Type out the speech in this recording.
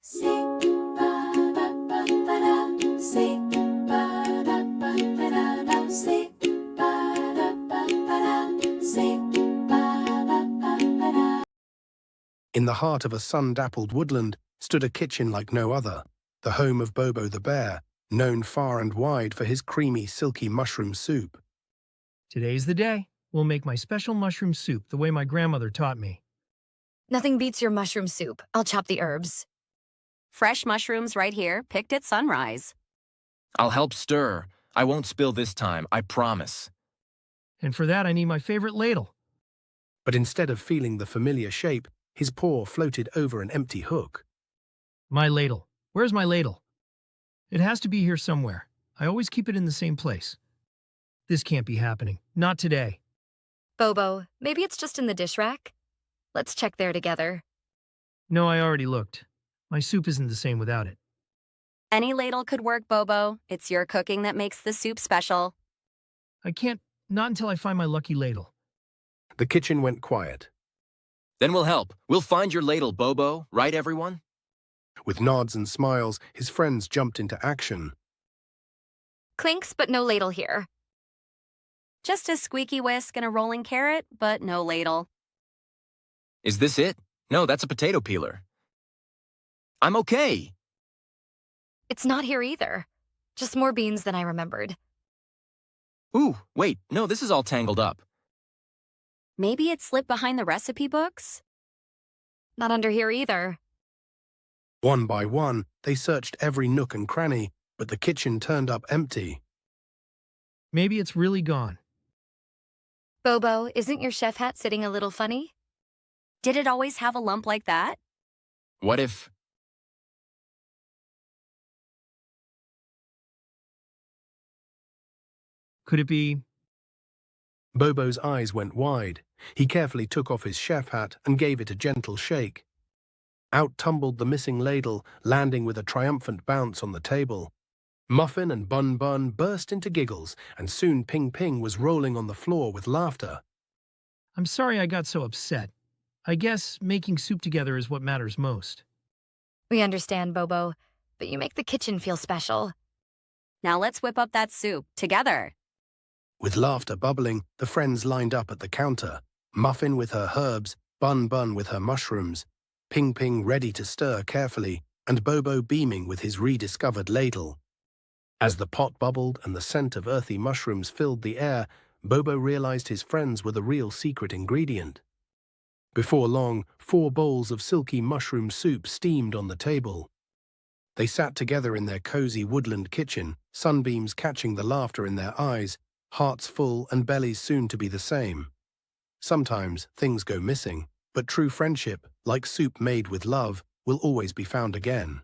In the heart of a sun-dappled woodland stood a kitchen like no other, the home of Bobo the bear, known far and wide for his creamy, silky mushroom soup. Today's the day. We'll make my special mushroom soup the way my grandmother taught me. Nothing beats your mushroom soup. I'll chop the herbs. Fresh mushrooms right here, picked at sunrise. I'll help stir. I won't spill this time, I promise. And for that, I need my favorite ladle. But instead of feeling the familiar shape, his paw floated over an empty hook. My ladle. Where's my ladle? It has to be here somewhere. I always keep it in the same place. This can't be happening. Not today. Bobo, maybe it's just in the dish rack? Let's check there together. No, I already looked. My soup isn't the same without it. Any ladle could work, Bobo. It's your cooking that makes the soup special. I can't, not until I find my lucky ladle. The kitchen went quiet. Then we'll help. We'll find your ladle, Bobo. Right, everyone? With nods and smiles, his friends jumped into action. Clinks, but no ladle here. Just a squeaky whisk and a rolling carrot, but no ladle. Is this it? No, that's a potato peeler. I'm okay. It's not here either. Just more beans than I remembered. Ooh, wait, no, this is all tangled up. Maybe it slipped behind the recipe books? Not under here either. One by one, they searched every nook and cranny, but the kitchen turned up empty. Maybe it's really gone. Bobo, isn't your chef hat sitting a little funny? Did it always have a lump like that? What if... Could it be? Bobo's eyes went wide. He carefully took off his chef hat and gave it a gentle shake. Out tumbled the missing ladle, landing with a triumphant bounce on the table. Muffin and Bun Bun burst into giggles, and soon Ping Ping was rolling on the floor with laughter. I'm sorry I got so upset. I guess making soup together is what matters most. We understand, Bobo, but you make the kitchen feel special. Now let's whip up that soup, together. With laughter bubbling, the friends lined up at the counter, Muffin with her herbs, Bun Bun with her mushrooms, Ping Ping ready to stir carefully, and Bobo beaming with his rediscovered ladle. As the pot bubbled and the scent of earthy mushrooms filled the air, Bobo realized his friends were the real secret ingredient. Before long, 4 bowls of silky mushroom soup steamed on the table. They sat together in their cozy woodland kitchen, sunbeams catching the laughter in their eyes, hearts full and bellies soon to be the same. Sometimes things go missing, but true friendship, like soup made with love, will always be found again.